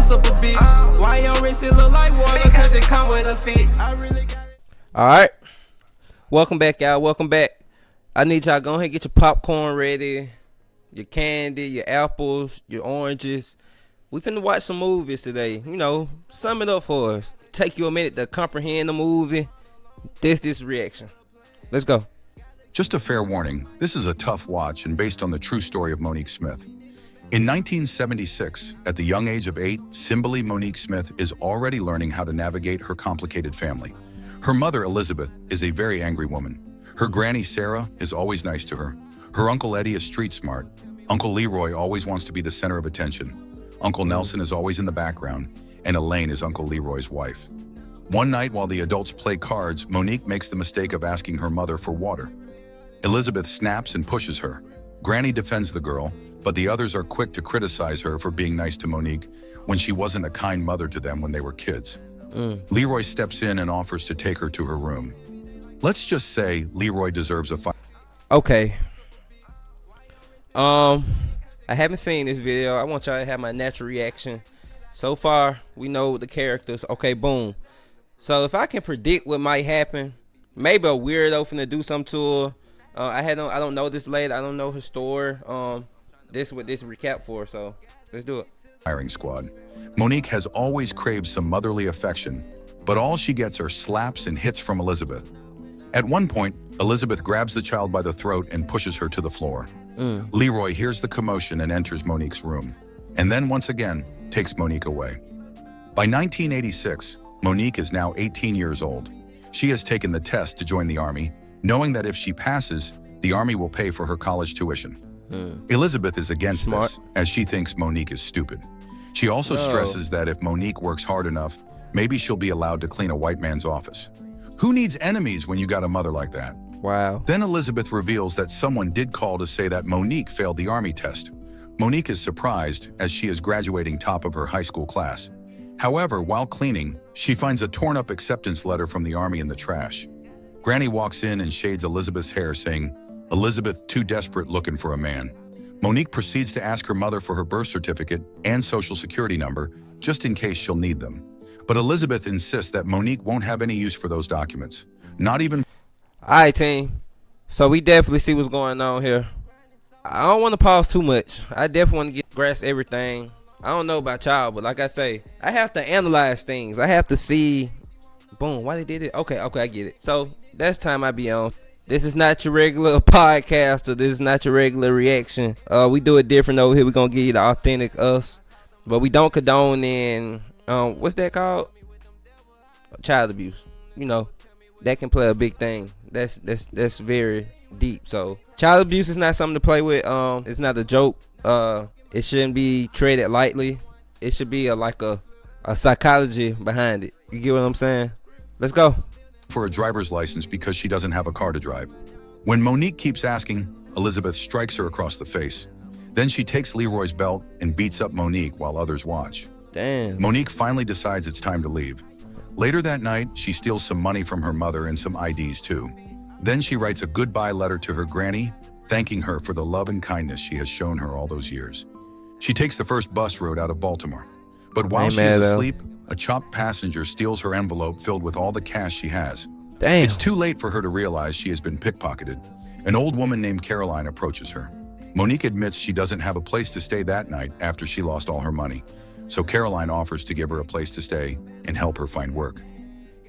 super bitch. Why your wrist it look like water? Cause it come with a fit. I really got it. Alright. Welcome back, y'all. Welcome back. I need y'all go ahead and get your popcorn ready, your candy, your apples, your oranges. We finna watch some movies today. You know, sum it up for us. Take you a minute to comprehend the movie. This reaction. Let's go. Just a fair warning, this is a tough watch and based on the true story of Monique Smith. In 1976, at the young age of 8, Cymbeline Monique Smith is already learning how to navigate her complicated family. Her mother, Elizabeth, is a very angry woman. Her granny, Sarah, is always nice to her. Her uncle Eddie is street smart. Uncle Leroy always wants to be the center of attention. Uncle Nelson is always in the background, and Elaine is Uncle Leroy's wife. One night while the adults play cards, Monique makes the mistake of asking her mother for water. Elizabeth snaps and pushes her. Granny defends the girl, but the others are quick to criticize her for being nice to Monique when she wasn't a kind mother to them when they were kids. Leroy steps in and offers to take her to her room. Let's just say Leroy deserves a fight. Okay. I haven't seen this video. I want y'all to have my natural reaction. So far, we know the characters. Okay, boom. So if I can predict what might happen, maybe a weirdo finna do something to her. I don't know this lady. I don't know her story. This what this recap for. So let's do it. Firing squad. Monique has always craved some motherly affection, but all she gets are slaps and hits from Elizabeth. At one point, Elizabeth grabs the child by the throat and pushes her to the floor. Leroy hears the commotion and enters Monique's room, and then once again takes Monique away. By 1986, Monique is now 18 years old. She has taken the test to join the Army, knowing that if she passes, the Army will pay for her college tuition. Elizabeth is against this, as she thinks Monique is stupid. She also stresses that if Monique works hard enough, maybe she'll be allowed to clean a white man's office. Who needs enemies when you got a mother like that? Wow. Then Elizabeth reveals that someone did call to say that Monique failed the Army test. Monique is surprised as she is graduating top of her high school class. However, while cleaning, she finds a torn-up acceptance letter from the Army in the trash. Granny walks in and shades Elizabeth's hair, saying, "Elizabeth, too desperate looking for a man." Monique proceeds to ask her mother for her birth certificate and social security number, just in case she'll need them. But Elizabeth insists that Monique won't have any use for those documents. Not even... Alright, team. So we definitely see what's going on here. I don't want to pause too much. I definitely want to grasp everything. I don't know about y'all, but like I say, I have to analyze things. I have to see, boom, why they did it. Okay, I get it. So that's time I be on. This is not your regular podcast, or this is not your regular reaction. We do it different over here. We're gonna give you the authentic us, but we don't condone in what's that called? Child abuse. You know, that can play a big thing. That's very deep. So child abuse is not something to play with. It's not a joke. It shouldn't be treated lightly. It should be like a psychology behind it. You get what I'm saying? Let's go. For a driver's license because she doesn't have a car to drive. When Monique keeps asking, Elizabeth strikes her across the face. Then she takes Leroy's belt and beats up Monique while others watch. Damn. Monique finally decides it's time to leave. Later that night, she steals some money from her mother and some IDs too. Then she writes a goodbye letter to her granny, thanking her for the love and kindness she has shown her all those years. She takes the first bus road out of Baltimore. But while she is asleep, a chopped passenger steals her envelope filled with all the cash she has. Damn. It's too late for her to realize she has been pickpocketed. An old woman named Caroline approaches her. Monique admits she doesn't have a place to stay that night after she lost all her money. So Caroline offers to give her a place to stay and help her find work.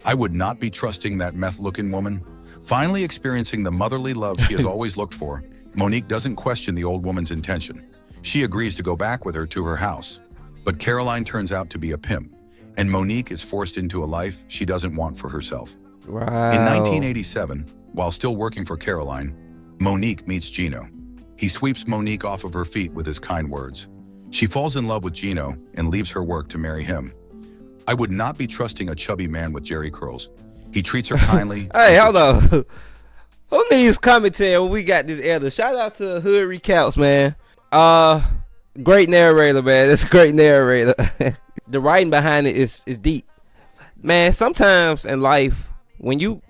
I would not be trusting that meth-looking woman. Finally experiencing the motherly love she has always looked for, Monique doesn't question the old woman's intention. She agrees to go back with her to her house. But Caroline turns out to be a pimp, and Monique is forced into a life she doesn't want for herself. Wow. In 1987, while still working for Caroline, Monique meets Gino. He sweeps Monique off of her feet with his kind words. She falls in love with Gino and leaves her work to marry him. I would not be trusting a chubby man with jerry curls. He treats her kindly. Hey, hold on. Who needs commentary when we got this elder? Shout out to Hood Recounts, man. Great narrator, man. That's a great narrator. The writing behind it is deep. Man, sometimes in life, when you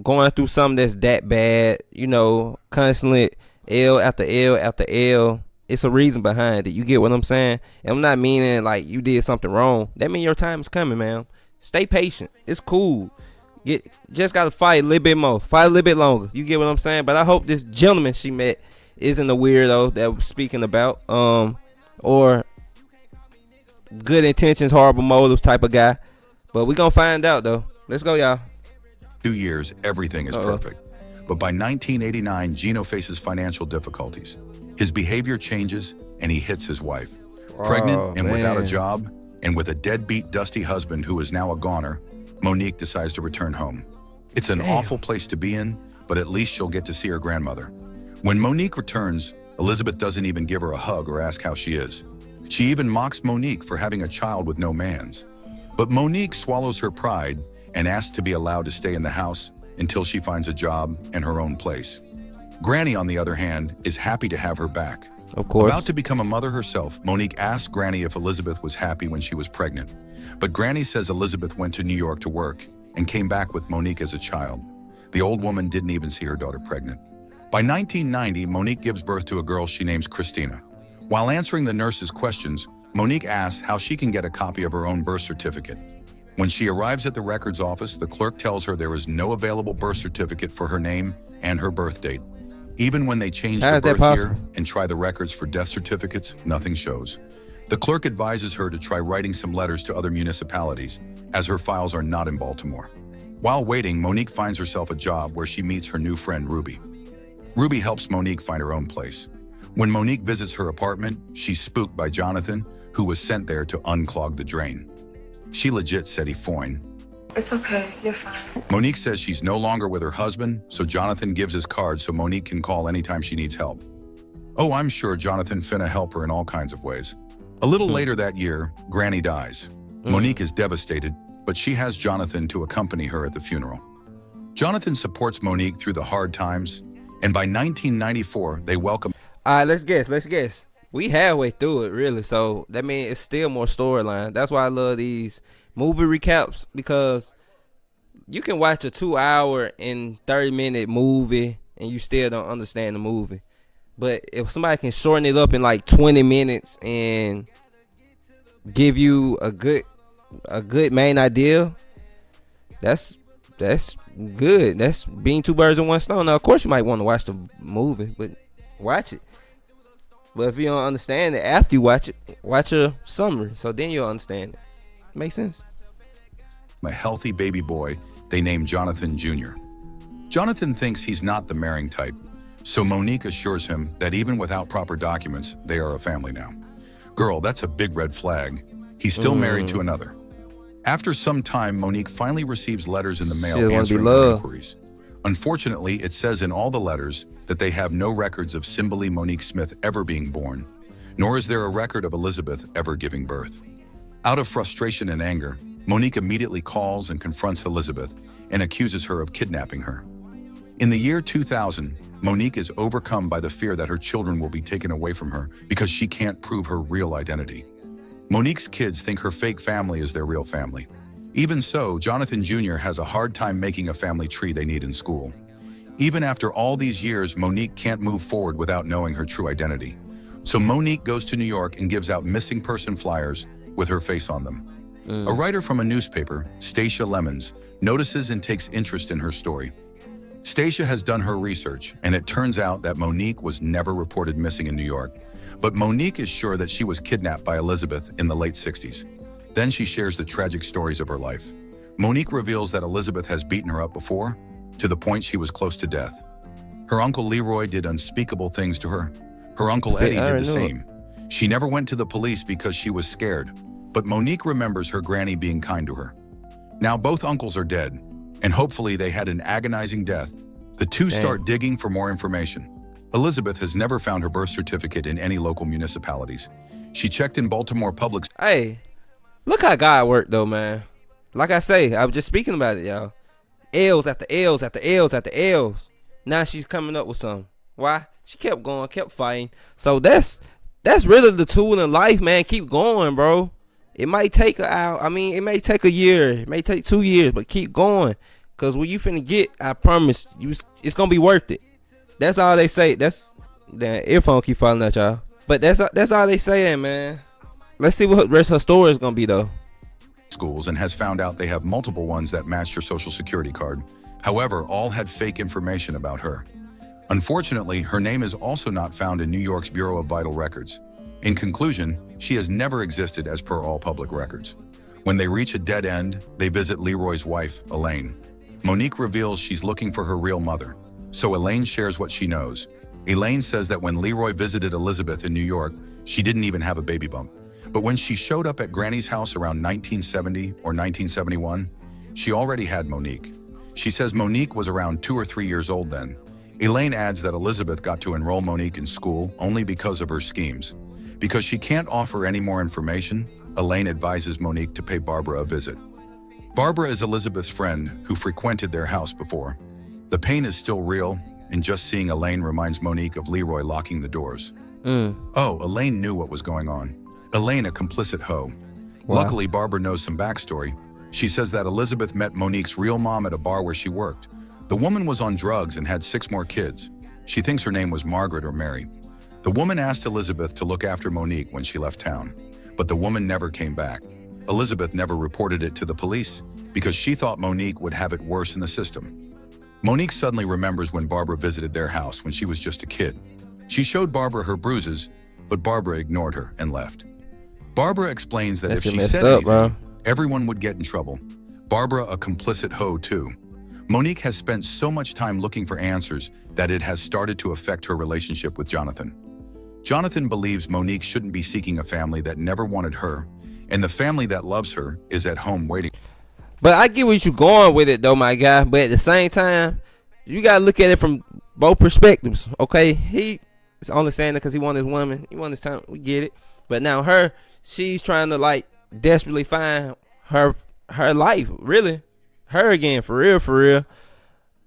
going through something that's that bad, you know, constantly L after L after L, it's a reason behind it. You get what I'm saying? And I'm not meaning like you did something wrong. That means your time is coming, man. Stay patient. It's cool. Just gotta fight a little bit more. Fight a little bit longer. You get what I'm saying? But I hope this gentleman she met isn't a weirdo that we're speaking about. Or good intentions, horrible motives type of guy. But we gonna find out though. Let's go, y'all. 2 years, everything is perfect. But by 1989, Gino faces financial difficulties. His behavior changes, and he hits his wife. Pregnant and without a job, and with a deadbeat, dusty husband who is now a goner, Monique decides to return home. It's an awful place to be in, but at least she'll get to see her grandmother. When Monique returns, Elizabeth doesn't even give her a hug or ask how she is. She even mocks Monique for having a child with no mans. But Monique swallows her pride and asks to be allowed to stay in the house until she finds a job and her own place. Granny, on the other hand, is happy to have her back. Of course. About to become a mother herself, Monique asks Granny if Elizabeth was happy when she was pregnant. But Granny says Elizabeth went to New York to work and came back with Monique as a child. The old woman didn't even see her daughter pregnant. By 1990, Monique gives birth to a girl she names Christina. While answering the nurse's questions, Monique asks how she can get a copy of her own birth certificate. When she arrives at the records office, the clerk tells her there is no available birth certificate for her name and her birth date. Even when they change the birth year and try the records for death certificates, nothing shows. The clerk advises her to try writing some letters to other municipalities, as her files are not in Baltimore. While waiting, Monique finds herself a job where she meets her new friend, Ruby. Ruby helps Monique find her own place. When Monique visits her apartment, she's spooked by Jonathan, who was sent there to unclog the drain. She legit said he foine. It's okay, you're fine. Monique says she's no longer with her husband, so Jonathan gives his card so Monique can call anytime she needs help. Oh, I'm sure Jonathan finna help her in all kinds of ways. A little later that year, Granny dies. Monique is devastated, but she has Jonathan to accompany her at the funeral. Jonathan supports Monique through the hard times, and by 1994, they welcome. All right, let's guess. We halfway through it, really, so that means it's still more storyline. That's why I love these movie recaps, because you can watch a 2-hour and 30-minute movie and you still don't understand the movie. But if somebody can shorten it up in like 20 minutes and give you a good main idea, that's good. That's being two birds in one stone. Now, of course, you might want to watch the movie, but watch it. But if you don't understand it after you watch it, watch a summary, so then you'll understand it. Makes sense. A healthy baby boy they named Jonathan Jr. Jonathan thinks he's not the marrying type, so Monique assures him that even without proper documents, they are a family now. Girl, that's a big red flag. He's still married to another. After some time, Monique finally receives letters in the mail answering her inquiries. Unfortunately, it says in all the letters that they have no records of Cymbeline Monique Smith ever being born, nor is there a record of Elizabeth ever giving birth. Out of frustration and anger, Monique immediately calls and confronts Elizabeth and accuses her of kidnapping her. In the year 2000, Monique is overcome by the fear that her children will be taken away from her because she can't prove her real identity. Monique's kids think her fake family is their real family. Even so, Jonathan Jr. has a hard time making a family tree they need in school. Even after all these years, Monique can't move forward without knowing her true identity. So Monique goes to New York and gives out missing person flyers with her face on them. A writer from a newspaper, Stacia Lemons, notices and takes interest in her story. Stacia has done her research, and it turns out that Monique was never reported missing in New York. But Monique is sure that she was kidnapped by Elizabeth in the late 60s. Then she shares the tragic stories of her life. Monique reveals that Elizabeth has beaten her up before, to the point she was close to death. Her uncle Leroy did unspeakable things to her. Her uncle Eddie did the same. She never went to the police because she was scared, but Monique remembers her granny being kind to her. Now both uncles are dead, and hopefully they had an agonizing death. The two start digging for more information. Elizabeth has never found her birth certificate in any local municipalities. She checked in Baltimore Public. Hey, look how God worked though, man. Like I say, I was just speaking about it, y'all. L's after L's after L's after L's. Now she's coming up with something. Why? She kept going, kept fighting. So that's really the tool in life, man. Keep going, bro. It might take it may take a year. It may take 2 years, but keep going. Cause when you finna get, I promise you, it's gonna be worth it. That's all they say. Damn, earphone keep falling out, y'all. But that's all they saying, man. Let's see what the rest of her story is gonna be though. Schools and has found out they have multiple ones that matched her social security card. However, all had fake information about her. Unfortunately, her name is also not found in New York's Bureau of Vital Records. In conclusion, she has never existed as per all public records. When they reach a dead end, they visit Leroy's wife, Elaine. Monique reveals she's looking for her real mother, so Elaine shares what she knows. Elaine says that when Leroy visited Elizabeth in New York, she didn't even have a baby bump. But when she showed up at Granny's house around 1970 or 1971, she already had Monique. She says Monique was around 2 or 3 years old then. Elaine adds that Elizabeth got to enroll Monique in school only because of her schemes. Because she can't offer any more information, Elaine advises Monique to pay Barbara a visit. Barbara is Elizabeth's friend who frequented their house before. The pain is still real, and just seeing Elaine reminds Monique of Leroy locking the doors. Oh, Elaine knew what was going on. Elaine, a complicit hoe. Wow. Luckily, Barbara knows some backstory. She says that Elizabeth met Monique's real mom at a bar where she worked. The woman was on drugs and had 6 more kids. She thinks her name was Margaret or Mary. The woman asked Elizabeth to look after Monique when she left town, but the woman never came back. Elizabeth never reported it to the police because she thought Monique would have it worse in the system. Monique suddenly remembers when Barbara visited their house when she was just a kid. She showed Barbara her bruises, but Barbara ignored her and left. Barbara explains that if she said anything, everyone would get in trouble. Barbara, a complicit hoe too. Monique has spent so much time looking for answers that it has started to affect her relationship with Jonathan. Jonathan believes Monique shouldn't be seeking a family that never wanted her, and the family that loves her is at home waiting. But I get what you're going with it though, my guy. But at the same time, you gotta look at it from both perspectives. Okay, he is only saying it because he want his woman, he want his time. We get it. But now her, she's trying to like desperately find her life, really, her again, for real.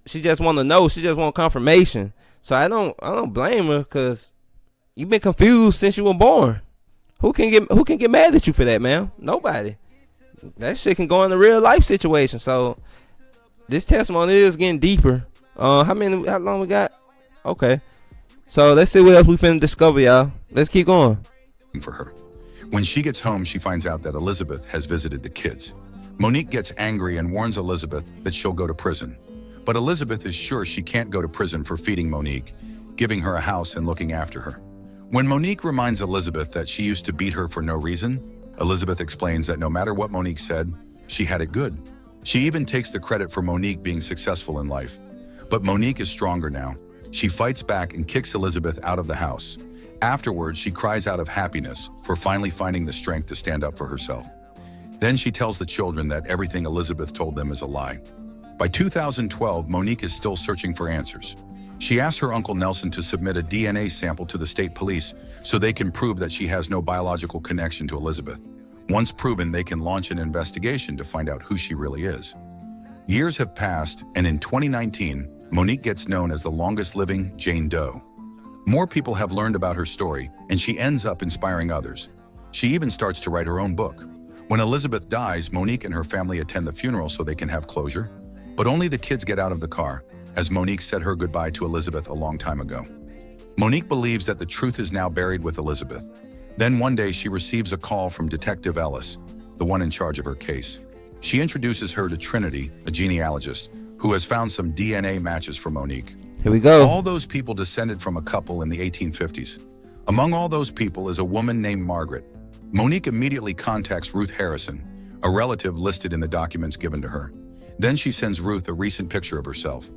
She just want to know. She just want confirmation. So I don't blame her because you've been confused since you were born. Who can get mad at you for that, man? Nobody. That shit can go in a real life situation. So this testimony is getting deeper. How long we got? Okay. So let's see what else we finna discover, y'all. Let's keep going. For her. When she gets home, she finds out that Elizabeth has visited the kids. Monique gets angry and warns Elizabeth that she'll go to prison. But Elizabeth is sure she can't go to prison for feeding Monique, giving her a house and looking after her. When Monique reminds Elizabeth that she used to beat her for no reason, Elizabeth explains that no matter what Monique said, she had it good. She even takes the credit for Monique being successful in life. But Monique is stronger now. She fights back and kicks Elizabeth out of the house. Afterwards, she cries out of happiness for finally finding the strength to stand up for herself. Then she tells the children that everything Elizabeth told them is a lie. By 2012, Monique is still searching for answers. She asks her Uncle Nelson to submit a DNA sample to the state police so they can prove that she has no biological connection to Elizabeth. Once proven, they can launch an investigation to find out who she really is. Years have passed, and in 2019, Monique gets known as the longest-living Jane Doe. More people have learned about her story, and she ends up inspiring others. She even starts to write her own book. When Elizabeth dies, Monique and her family attend the funeral so they can have closure. But only the kids get out of the car, as Monique said her goodbye to Elizabeth a long time ago. Monique believes that the truth is now buried with Elizabeth. Then one day she receives a call from Detective Ellis, the one in charge of her case. She introduces her to Trinity, a genealogist, who has found some DNA matches for Monique. Here we go. All those people descended from a couple in the 1850s. Among all those people is a woman named Margaret. Monique immediately contacts Ruth Harrison, a relative listed in the documents given to her. Then she sends Ruth a recent picture of herself.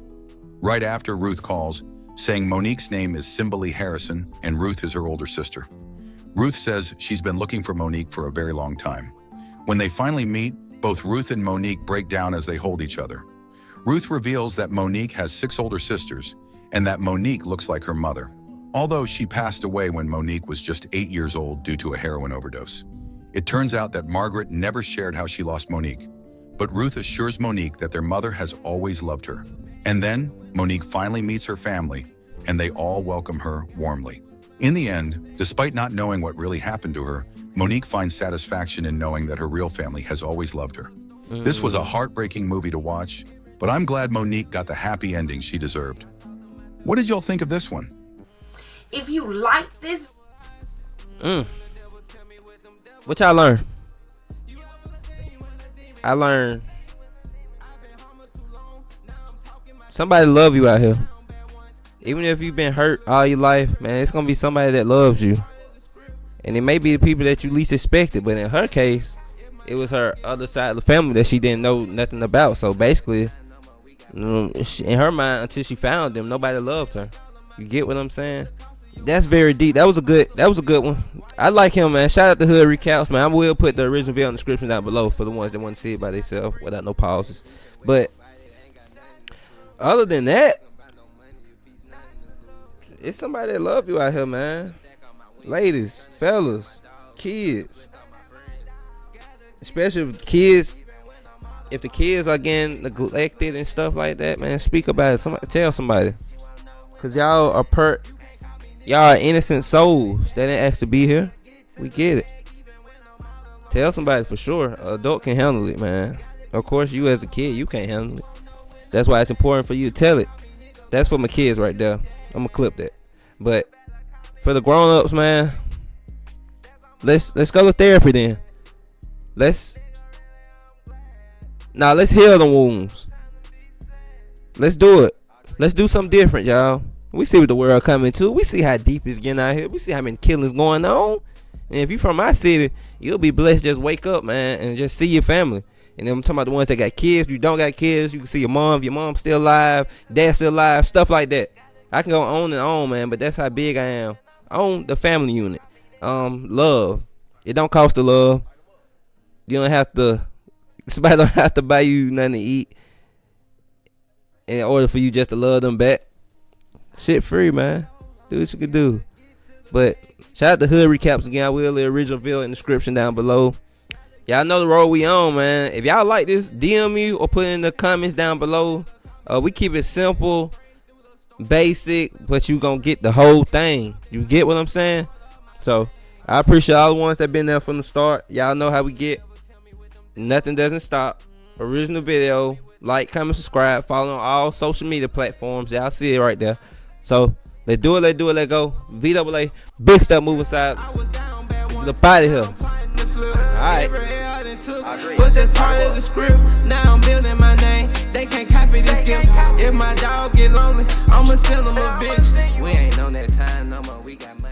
Right after, Ruth calls, saying Monique's name is Cymbeline Harrison and Ruth is her older sister. Ruth says she's been looking for Monique for a very long time. When they finally meet, both Ruth and Monique break down as they hold each other. Ruth reveals that Monique has 6 older sisters and that Monique looks like her mother, although she passed away when Monique was just 8 years old due to a heroin overdose. It turns out that Margaret never shared how she lost Monique, but Ruth assures Monique that their mother has always loved her. And then, Monique finally meets her family, and they all welcome her warmly. In the end, despite not knowing what really happened to her, Monique finds satisfaction in knowing that her real family has always loved her. This was a heartbreaking movie to watch, but I'm glad Monique got the happy ending she deserved. What did y'all think of this one? If you like this What y'all learn? I learned somebody love you out here. Even if you've been hurt all your life, man, it's gonna be somebody that loves you. And it may be the people that you least expected, but in her case, it was her other side of the family that she didn't know nothing about. So basically, in her mind, until she found them, nobody loved her. You get what I'm saying? That's very deep. That was a good one. I like him, man. Shout out to Hood Recounts, man. I will put the original video in the description down below for the ones that want to see it by themselves without no pauses. But other than that, it's somebody that love you out here, man. Ladies, fellas, kids. Especially kids. If the kids are getting neglected and stuff like that, man, speak about it. Tell somebody. Cause y'all are innocent souls. They didn't ask to be here. We get it. Tell somebody for sure. An adult can handle it, man. Of course, you as a kid, you can't handle it. That's why it's important for you to tell it. That's for my kids right there. I'm gonna clip that. But for the grown-ups, man, let's go to therapy then. Let's heal the wounds. Let's do it. Let's do something different, y'all. We see what the world coming to. We see how deep it's getting out here. We see how many killings going on. And if you from my city, you'll be blessed. Just wake up, man, and just see your family. And then I'm talking about the ones that got kids. You don't got kids, you can see your mom's still alive, dad's still alive, stuff like that. I can go on and on, man, but that's how big I am. I own the family unit. Love. It don't cost to love. You don't have to. Somebody don't have to buy you nothing to eat in order for you just to love them back. Shit free, man. Do what you can do. But shout out to Hood Recaps again. I will the original video in the description down below. Y'all know the road we on, man. If y'all like this, DM me or put in the comments down below. We keep it simple, basic, but you gonna get the whole thing. You get what I'm saying? So I appreciate all the ones that been there from the start. Y'all know how we get. Nothing doesn't stop. Original video. Like, comment, subscribe. Follow on all social media platforms. Y'all see it right there. So let's do it. Let's do it. Let's go. VAA. Big step moving side. The body here. Alright. Was just part of the script. Now I'm building my name. They can't copy this gift. If my dog get lonely, I'ma send them a bitch. We ain't on that time no more. We got money.